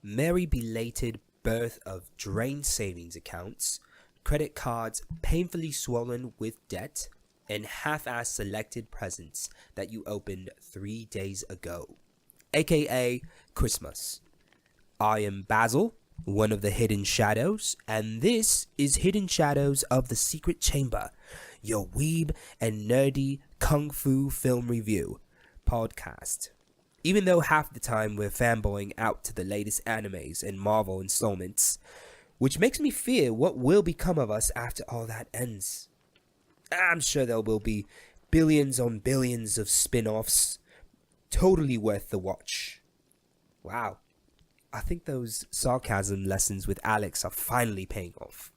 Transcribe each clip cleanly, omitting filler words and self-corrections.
merry belated birth of drained savings accounts, credit cards painfully swollen with debt, and half-ass selected presents that you opened 3 days ago, aka Christmas. I am Basil, one of the Hidden Shadows, and this is Hidden Shadows of the Secret Chamber, your weeb and nerdy kung fu film review podcast. Even though half the time we're fanboying out to the latest animes and Marvel installments, which makes me fear what will become of us after all that ends. I'm sure there will be billions on billions of spin-offs, totally worth the watch. Wow, I think those sarcasm lessons with Alex are finally paying off.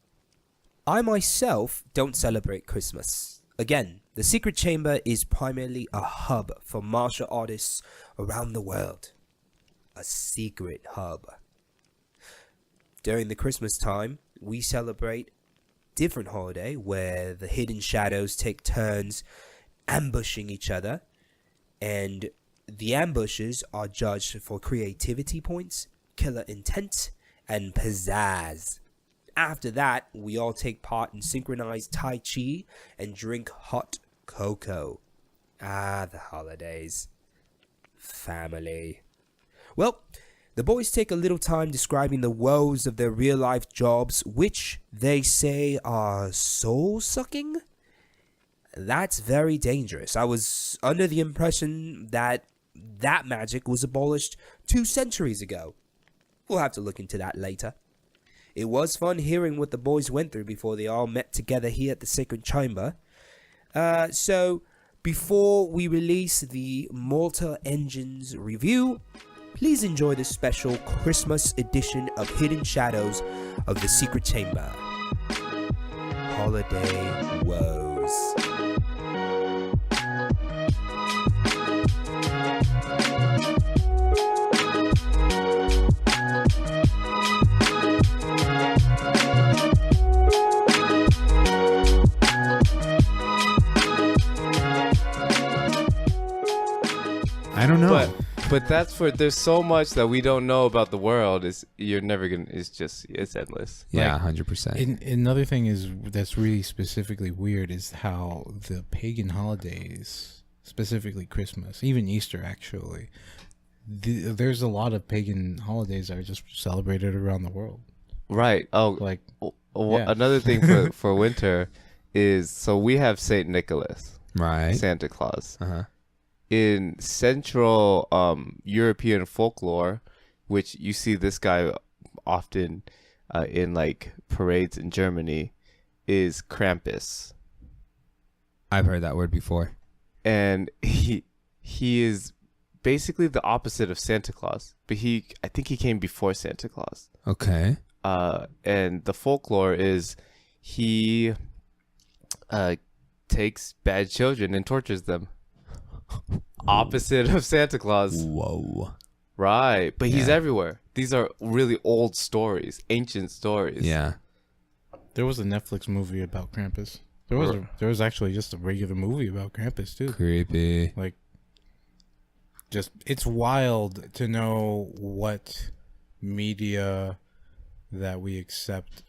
I myself don't celebrate Christmas. Again, the Secret Chamber is primarily a hub for martial artists around the world. A secret hub. During the Christmas time, we celebrate different holiday where the Hidden Shadows take turns ambushing each other, and the ambushes are judged for creativity points, killer intent, and pizzazz. After that, we all take part in synchronized Tai Chi and drink hot cocoa. Ah, the holidays. Family. Well, the boys take a little time describing the woes of their real-life jobs, which they say are soul-sucking. That's very dangerous. I was under the impression that magic was abolished 2 centuries ago. We'll have to look into that later. It was fun hearing what the boys went through before they all met together here at the Sacred Chamber. So, before we release the Malta Engines review, please enjoy this special Christmas edition of Hidden Shadows of the Secret Chamber. Holiday Woes. I don't know. But that's for there's so much that we don't know about the world. It's endless. Yeah, 100%. Another thing is that's really specifically weird is how the pagan holidays, specifically Christmas, even Easter actually, there's a lot of pagan holidays that are just celebrated around the world. Right. Oh, Like yeah. Another thing for winter is so we have Saint Nicholas, Right. Santa Claus. Uh-huh. In Central European folklore, which you see this guy often in like parades in Germany, is Krampus. I've heard that word before. And he is basically the opposite of Santa Claus, but I think he came before Santa Claus. Okay. And the folklore is he takes bad children and tortures them. Opposite of Santa Claus. Whoa. Right. But he's Yeah. everywhere. These are really old stories, ancient stories. Yeah. There was a Netflix movie about Krampus. There was actually just a regular movie about Krampus too. Creepy. Like, just it's wild to know what media that we accept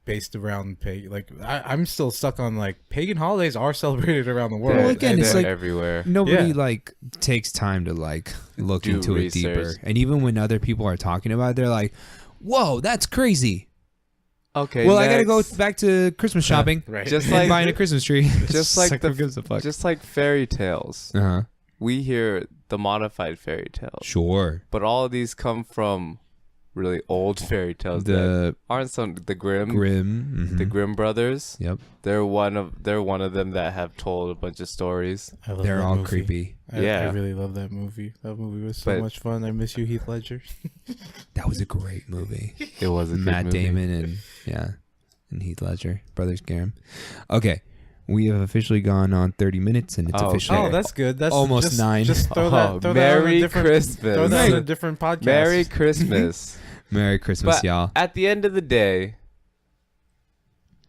based around pagan. Like, I'm still stuck on like pagan holidays are celebrated around the world. Well, again, it's they're like everywhere. Nobody Yeah. like takes time to like look Do into research. it deeper. And even when other people are talking about it, they're like, "Whoa, that's crazy." Okay. Well, I gotta go next. back to Christmas shopping. Right. Just And like buying a Christmas tree. just like who gives a fuck? just like fairy tales. Uh-huh. We hear the modified fairy tales. Sure. But all of these come from really old fairy tales that The aren't the Grimm Grimm. the Mhm. Grimm brothers. Yep. They're one of them that have told a bunch of stories. I love They're that all movie. creepy. I Yeah. really love that movie. That movie was so But- much fun. I miss you, Heath Ledger. That was a great movie. It was a good Matt movie. Damon and Heath Ledger, Brothers Grimm. Okay, we have officially gone on 30 minutes, and it's Oh, officially Oh, that's good. That's Almost just, 9. Just throw that. Throw that on a Merry different, Christmas. Throw that on a different podcast. Merry Christmas. Merry Christmas, But y'all. at the end of the day,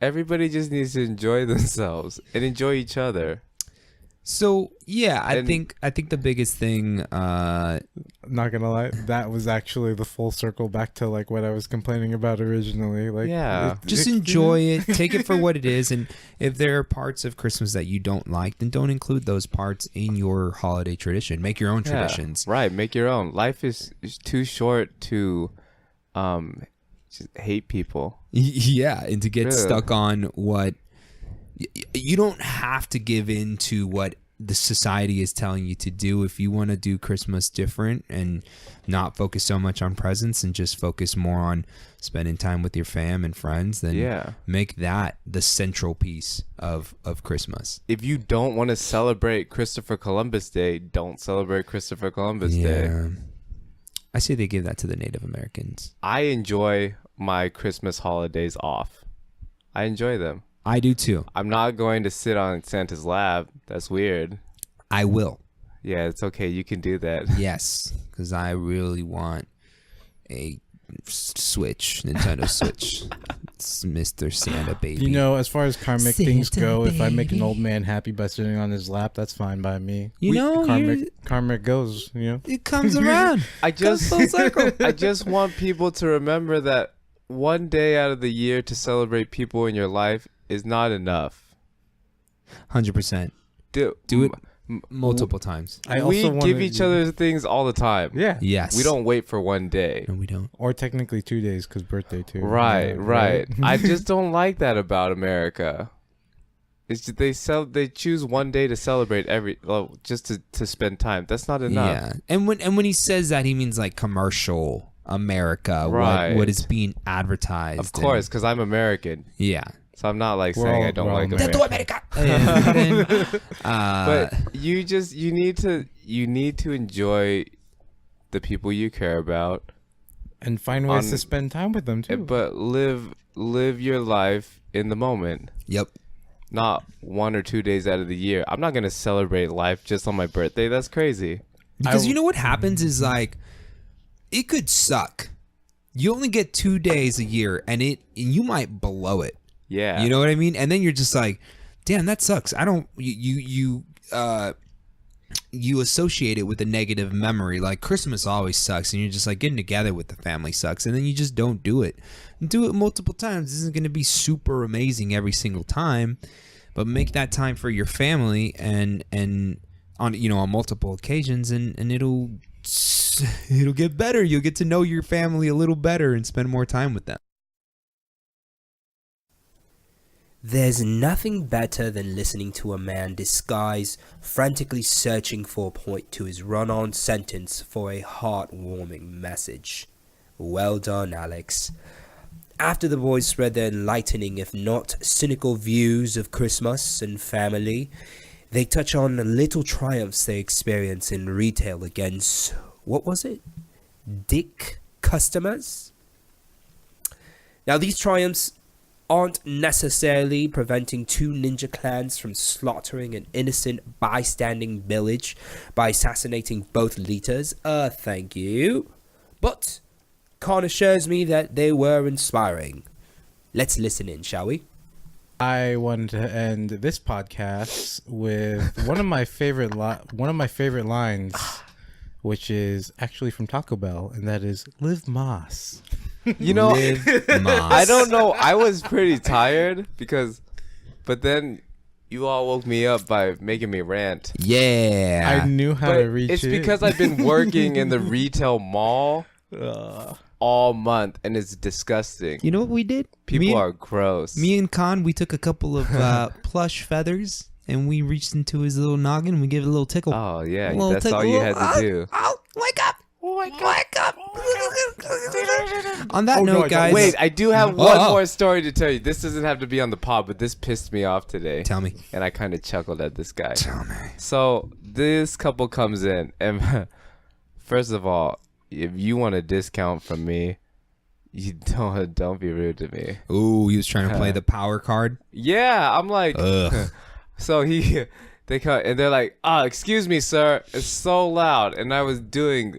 everybody just needs to enjoy themselves and enjoy each other. So yeah, I And- think the biggest thing. Not gonna lie, that was actually the full circle back to like what I was complaining about originally. Like, Yeah. Just enjoy it. Take it for what it is. And if there are parts of Christmas that you don't like, then don't include those parts in your holiday tradition. Make your own Yeah, traditions. right. Make your own. Life is too short to just hate people. Yeah, and to get Yeah. stuck on what you don't have to give in to what the society is telling you to do. If you want to do Christmas different and not focus so much on presents and just focus more on spending time with your fam and friends, then Yeah. make that the central piece of Christmas. If you don't want to celebrate Christopher Columbus Day, don't celebrate Christopher Columbus Day. I say they give that to the Native Americans. I enjoy my Christmas holidays off. I enjoy them. I do too. I'm not going to sit on Santa's lap. That's weird. I will. Yeah, it's okay. You can do that. Yes, because I really want a Switch, Nintendo Switch. It's Mr. Santa baby. You know, as far as karmic things Santa go, if I make an baby. old man happy by sitting on his lap, that's fine by me. You know, karmic goes. You know, it comes around. I just full circle. I just want people to remember that one day out of the year to celebrate people in your life is not enough. 100%. Do it multiple times. I we also give wanna- each other things all the time. Yeah. Yes. We don't wait for one day. No, we don't. Or technically 2 days because birthday too. Right, Yeah, right. I just don't like that about America. It's just they choose one day to celebrate just to spend time. That's not enough. Yeah. And when he says that, he means like commercial America, Right. what is being advertised. Of course, because I'm American, Yeah. so I'm not like We're saying all- I don't we're all like American. America. But But you need to enjoy the people you care about, And find ways On- to spend time with them too. but live your life in the moment. yep. Not 1 or 2 days out of the year. I'm not gonna celebrate life just on my birthday. That's crazy. Because you know what happens is like it could suck. You only get 2 days a year and you might blow it. Yeah. You know what I mean? And then you're just like, damn, that sucks. I don't you associate it with a negative memory. Like Christmas always sucks and you're just like getting together with the family sucks and then you just don't do it. Do it multiple times. This isn't going to be super amazing every single time, but make that time for your family and on multiple occasions and it'll get better. You'll get to know your family a little better and spend more time with them. There's nothing better than listening to a man disguise, frantically searching for a point to his run-on sentence for a heartwarming message. Well done, Alex. After the boys spread their enlightening, if not cynical views of Christmas and family, they touch on the little triumphs they experience in retail against, what was it? Dick customers? Now these triumphs aren't necessarily preventing two ninja clans from slaughtering an innocent bystanding village by assassinating both leaders, thank you. But Khan assures me that they were inspiring. Let's listen in, shall we? I wanted to end this podcast with one of my favorite lines, which is actually from Taco Bell, and that is "Live Moss." You know, Live Moss. I don't know. I was pretty tired but then you all woke me up by making me rant. Yeah. I knew how But to reach it's it. because I've been working in the retail mall all month, and it's disgusting. You know what we did? People are gross. Me and Khan, we took a couple of plush feathers and we reached into his little noggin and we gave it a little tickle. Oh yeah, A little that's tickle, all you had to do. Wake up! Wake up! On that Oh, no, note, I got- guys. Wait, I do have Oh, one oh. more story to tell you. This doesn't have to be on the pod, but this pissed me off today. Tell me. And I kind of chuckled at this guy. Tell me. So this couple comes in, and first of all, if you want a discount from me, you don't be rude to me. Ooh, he was trying to play the power card. Yeah, I'm like, Ugh. so they come and they're like, excuse me, sir, it's so loud. And I was doing,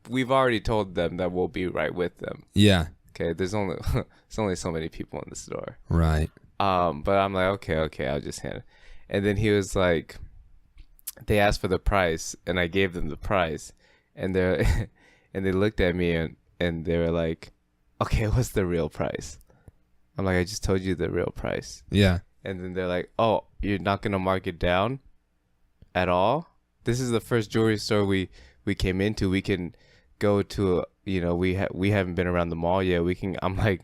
we've already told them that we'll be right with them. Yeah. Okay, there's only so many people in the store. Right. But I'm like, okay, I'll just hand it. And then he was like, they asked for the price, and I gave them the price, and they and they looked at me and they were like, okay, what's the real price? I'm like, I just told you the real price. Yeah. And then they're like, oh, you're not gonna mark it down at all? This is the first jewelry store we came into. We can go to we haven't been around the mall yet. I'm like,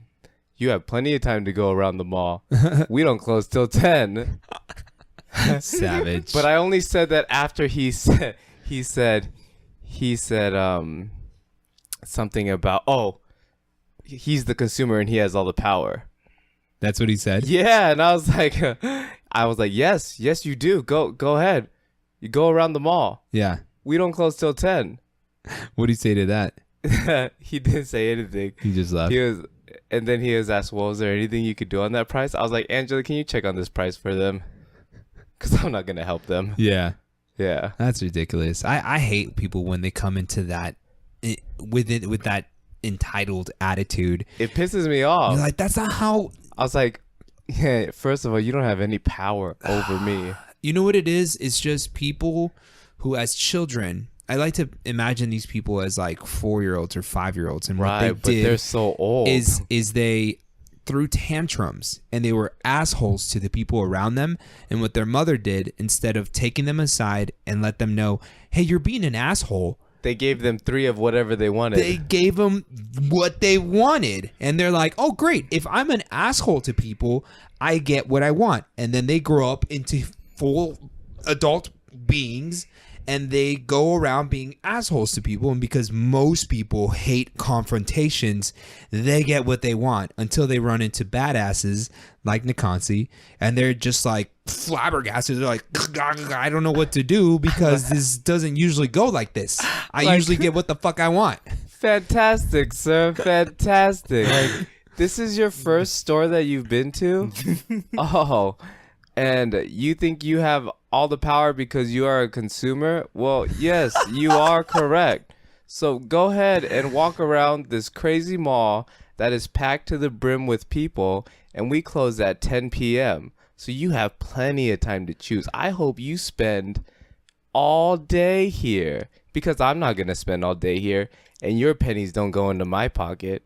you have plenty of time to go around the mall. We don't close till 10. Savage. But I only said that after he said something about, oh, he's the consumer and he has all the power. That's what he said? Yeah, and I was like, yes, you do. Go ahead. You go around the mall. Yeah. We don't close till 10. What did he say to that? He didn't say anything. He just left. And then he was asked, well, is there anything you could do on that price? I was like, Angela, can you check on this price for them? Because I'm not going to help them. Yeah. Yeah. That's ridiculous. I hate people when they come into that with that entitled attitude. It pisses me off. You're like, that's not how. I was like, yeah, first of all, you don't have any power over me. You know what it is? It's just people who, as children, I like to imagine these people as like 4-year-olds or 5-year-olds, and what they but did they're so old. is they threw tantrums and they were assholes to the people around them. And what their mother did, instead of taking them aside and let them know, hey, you're being an asshole, they gave them 3 of whatever they wanted. they gave them what they wanted. And they're like, oh, great. If I'm an asshole to people, I get what I want. And then they grow up into full adult beings and they go around being assholes to people. And because most people hate confrontations, they get what they want until they run into badasses like Nikansi, and they're just like flabbergasted. They're like, I don't know what to do because this doesn't usually go like this. I usually get what the fuck I want. Fantastic, sir. Fantastic. This is your first store that you've been to? Oh, and you think you have all the power because you are a consumer? Well, yes, you are correct. So go ahead and walk around this crazy mall that is packed to the brim with people, and we close at 10 p.m. So you have plenty of time to choose. I hope you spend all day here, because I'm not going to spend all day here, and your pennies don't go into my pocket.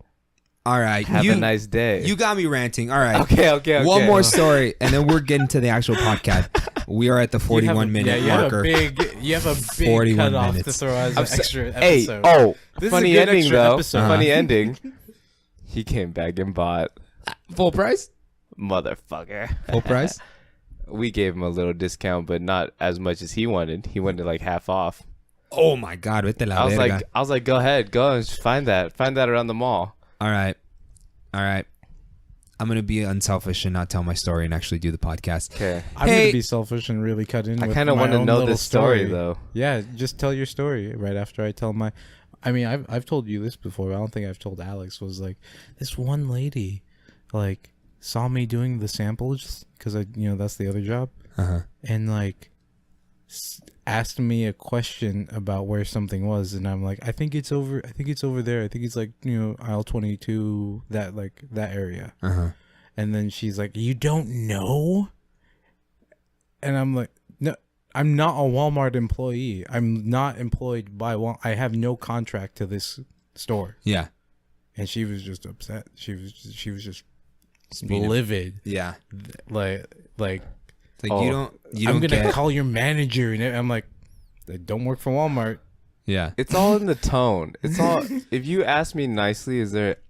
All right. Have a nice day. You got me ranting. All right. Okay. One more story, and then we're getting to the actual podcast. We are at the 41-minute marker. You have a big 41 cutoff minutes. to throw as an extra Hey, episode. This is funny a good ending, extra though. episode. Funny ending. He came back and bought. Full price? Motherfucker. Full price? We gave him a little discount, but not as much as he wanted. He wanted like half off. Oh my God. Vete la I verga. was like, go ahead. Go and find that around the mall. All right. I'm going to be unselfish and not tell my story and actually do the podcast. Okay. I'm going to be selfish and really cut in. I kind of want to know this story, though. Yeah, just tell your story right after I tell my. I mean, I've told you this before. But I don't think I've told Alex. Was like, this one lady, like, saw me doing the samples because that's the other job, and like asked me a question about where something was, and I'm like, I think it's over there. I think it's like aisle 22, that area. And then she's like, you don't know? And I'm like, no, I'm not a Walmart employee. I'm not employed by Walmart. I have no contract to this store. Yeah. And she was just upset. She was just livid. Yeah. Like you don't I'm gonna get... call your manager, and I'm like, I don't work for Walmart. Yeah. It's all in the tone. It's all. If you ask me nicely,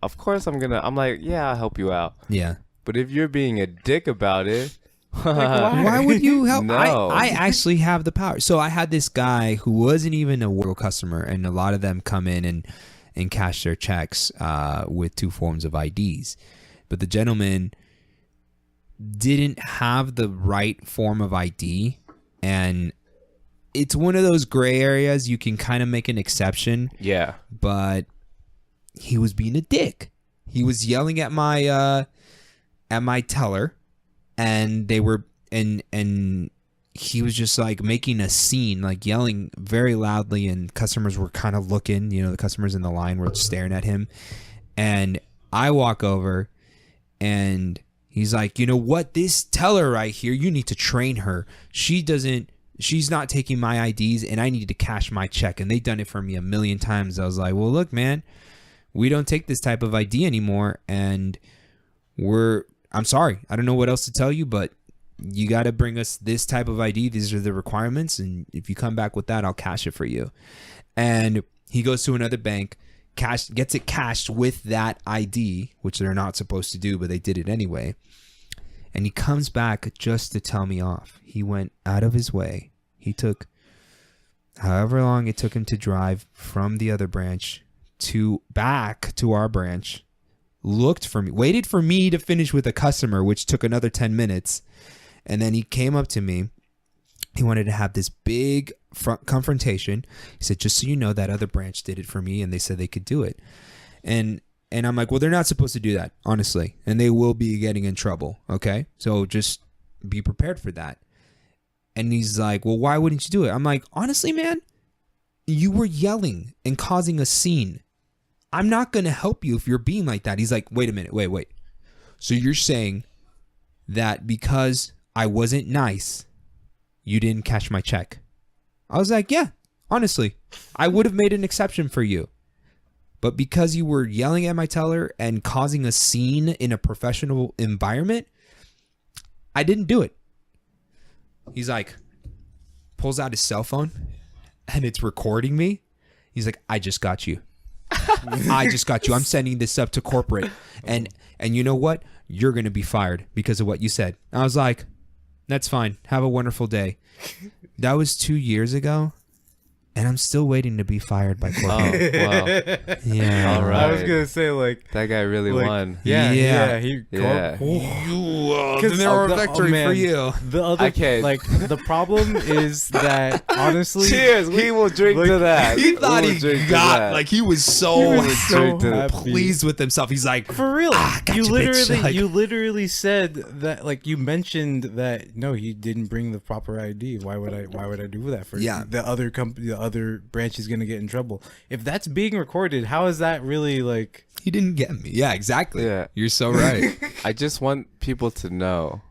of course I'm like, yeah, I'll help you out. Yeah. But if you're being a dick about it, why would you help? No. I actually have the power. So I had this guy who wasn't even a real customer, and a lot of them come in and cash their checks with 2 forms of IDs. But the gentleman didn't have the right form of ID, and it's one of those gray areas. You can kind of make an exception. Yeah. But he was being a dick. He was yelling at my teller, and they were and he was just like making a scene, like yelling very loudly, and customers were kind of looking, the customers in the line were staring at him. And I walk over, and He's like, you know what? This teller right here, you need to train her. She's not taking my IDs, and I need to cash my check. And they've done it for me a million times. I was like, well, look, man, we don't take this type of ID anymore. And I'm sorry. I don't know what else to tell you, but you got to bring us this type of ID. These are the requirements. And if you come back with that, I'll cash it for you. And he goes to another bank, gets it cashed with that ID, which they're not supposed to do, but they did it anyway. And he comes back just to tell me off. He went out of his way. He took however long it took him to drive from the other branch back to our branch, looked for me, waited for me to finish with a customer, which took another 10 minutes. And then he came up to me. He wanted to have this big confrontation. He said, just so you know, that other branch did it for me, and they said they could do it. And I'm like, well, they're not supposed to do that, honestly. And they will be getting in trouble, okay? So just be prepared for that. And he's like, well, why wouldn't you do it? I'm like, honestly, man, you were yelling and causing a scene. I'm not going to help you if you're being like that. He's like, wait a minute, wait. So you're saying that because I wasn't nice, you didn't cash my check? I was like, yeah, honestly, I would have made an exception for you. But because you were yelling at my teller and causing a scene in a professional environment, I didn't do it. He's like, pulls out his cell phone and it's recording me. He's like, I just got you. I just got you. I'm sending this up to corporate. And you know what? You're going to be fired because of what you said. I was like, that's fine. Have a wonderful day. That was 2 years ago. And I'm still waiting to be fired by corporate. Oh, wow. Yeah. All right. I was gonna say like That guy really won. Yeah. He Yeah. Then there were a victory for you. The other Okay. like the problem is that honestly, Cheers. We will drink to that. He thought We will he drink to got, that. like, he was so, He was so happy. pleased with himself. He's like, for real, got you you, bitch. literally Like- you literally said that, like, you mentioned that no, he didn't bring the proper ID. Why would I do that for Yeah. the other company? The other branch is gonna get in trouble if that's being recorded. How is that really like? he didn't get me. Yeah, exactly. Yeah. You're so right. I just want people to know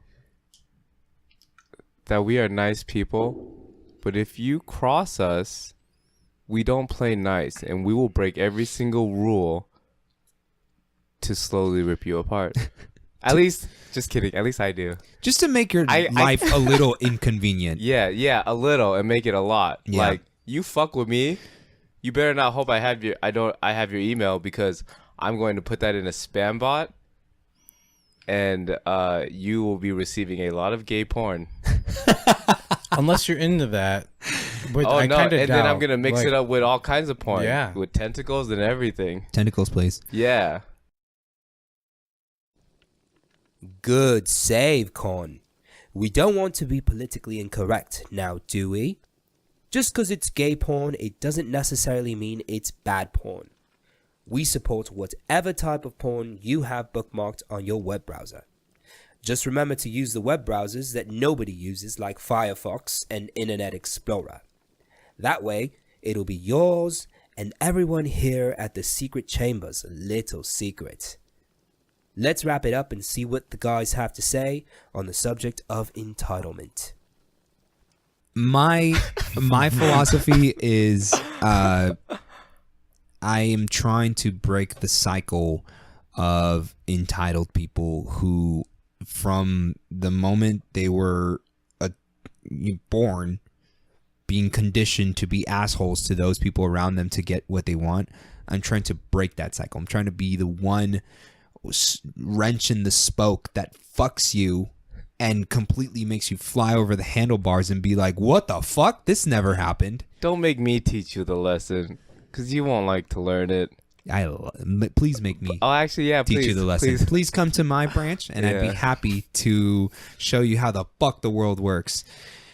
that we are nice people, but if you cross us, we don't play nice, and we will break every single rule to slowly rip you apart. At least, just kidding. At least I do. Just to make your I- life a little inconvenient. Yeah, a little, and make it a lot. Yeah. Like, you fuck with me, you better not hope I have your email, because I'm going to put that in a spam bot, and you will be receiving a lot of gay porn. Unless you're into that. But Oh I no! kinda And then I'm doubt, gonna mix like, it up with all kinds of porn. Yeah. With tentacles and everything. Tentacles, please. Yeah. Good save, Con. We don't want to be politically incorrect now, do we? Just because it's gay porn, it doesn't necessarily mean it's bad porn. We support whatever type of porn you have bookmarked on your web browser. Just remember to use the web browsers that nobody uses, like Firefox and Internet Explorer. That way, it'll be yours and everyone here at the Secret Chamber's little secret. Let's wrap it up and see what the guys have to say on the subject of entitlement. My philosophy is I am trying to break the cycle of entitled people who, from the moment they were born, being conditioned to be assholes to those people around them to get what they want. I'm trying to break that cycle. I'm trying to be the one wrench in the spoke that fucks you and completely makes you fly over the handlebars and be like, what the fuck? This never happened. Don't make me teach you the lesson, because you won't like to learn it. Please make me Oh, actually, yeah. teach Please, you the lesson. Please come to my branch, and I'd be Yeah. happy to show you how the fuck the world works.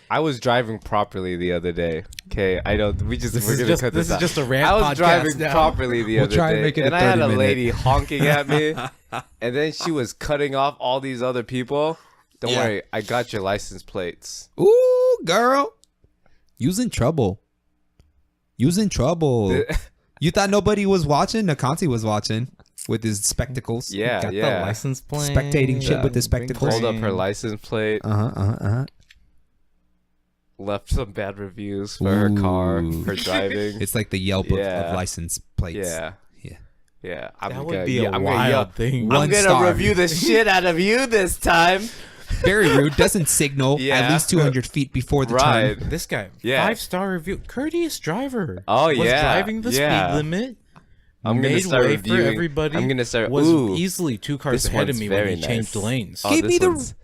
I was driving properly the other day. Okay, I don't. We're This gonna is just cut this this is out. just a rant I was podcast driving now. properly the We'll other try and day, make it a and I had a 30-minute. lady honking at me, and then she was cutting off all these other people. Don't Yeah. worry, I got your license plates. Ooh, girl, you's in trouble. You's in trouble. You thought nobody was watching? Nakanti was watching. with his spectacles. Yeah, Got the yeah. license plate. Spectating shit with the Bing spectacles. Pulled up her bang. license plate. Uh-huh. Left some bad reviews for her car, Ooh. her driving. It's like the Yelp Yeah. of license plates. Yeah. Yeah. Yeah. That would be a wild thing. One I'm gonna star. review the shit out of you this time. Very rude. Doesn't signal Yeah. at least 200 feet before the Right. turn. This guy, Yeah. 5-star review, courteous driver. Oh, was yeah. driving the Yeah. speed limit. I'm gonna made start way reviewing. for everybody. I'm gonna start. Was Ooh, easily 2 cars this ahead of one's me when very he changed nice. lanes. Oh, Gave this me one's-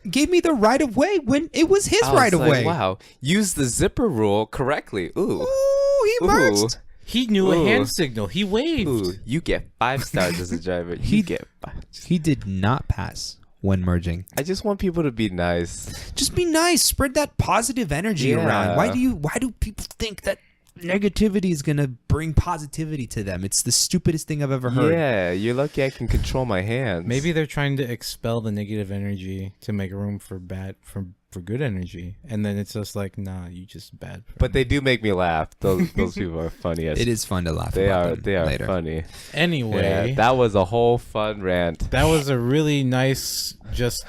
the right of way when it was his I was right of like, way. Wow, use the zipper rule correctly. Ooh, Ooh, he merged. He knew Ooh. a hand signal. He waved. ooh, you get 5 stars as a driver. You get 5. He did not pass when merging. I just want people to be nice. Just be nice. Spread that positive energy Yeah. around. Why do people think that negativity is gonna bring positivity to them? It's the stupidest thing I've ever heard. Yeah, you're lucky I can control my hands. Maybe they're trying to expel the negative energy to make room for good energy, and then it's just like, nah, you just bad. But they do make me laugh. Those people are funny. It is fun to laugh They about are. them They are later. funny. Anyway, Yeah, that was a whole fun rant. that was a really nice, just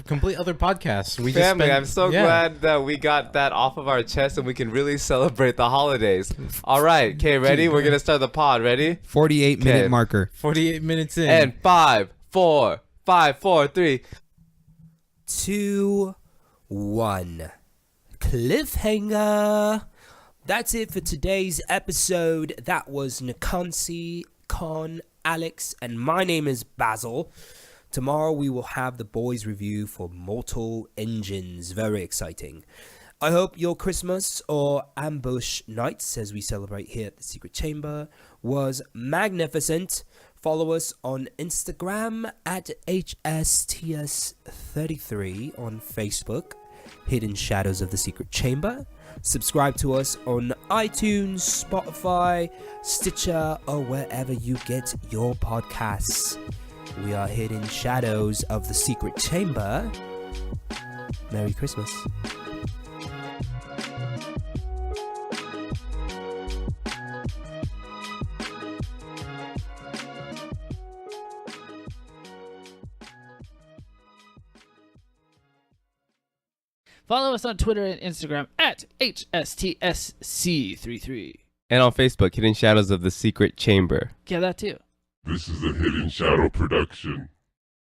complete other podcast. We just Family, spent- I'm so yeah. glad that we got that off of our chest and we can really celebrate the holidays. All right, okay, ready? We're gonna start the pod. Ready? 48-minute Okay. marker. 48 minutes in. And 5, 4, 3. 2, 1. Cliffhanger. That's it for today's episode. That was Nikansi, Con, Alex, and my name is Basil. Tomorrow we will have the boys review for Mortal Engines. Very exciting. I hope your Christmas or ambush nights, as we celebrate here at the Secret Chamber, was magnificent. Follow us on Instagram at HSTS33, on Facebook, Hidden Shadows of the Secret Chamber. Subscribe to us on iTunes, Spotify, Stitcher, or wherever you get your podcasts. We are Hidden Shadows of the Secret Chamber. Merry Christmas. Follow us on Twitter and Instagram at HSTSC33. And on Facebook, Hidden Shadows of the Secret Chamber. Yeah, that too. This is a Hidden Shadow production.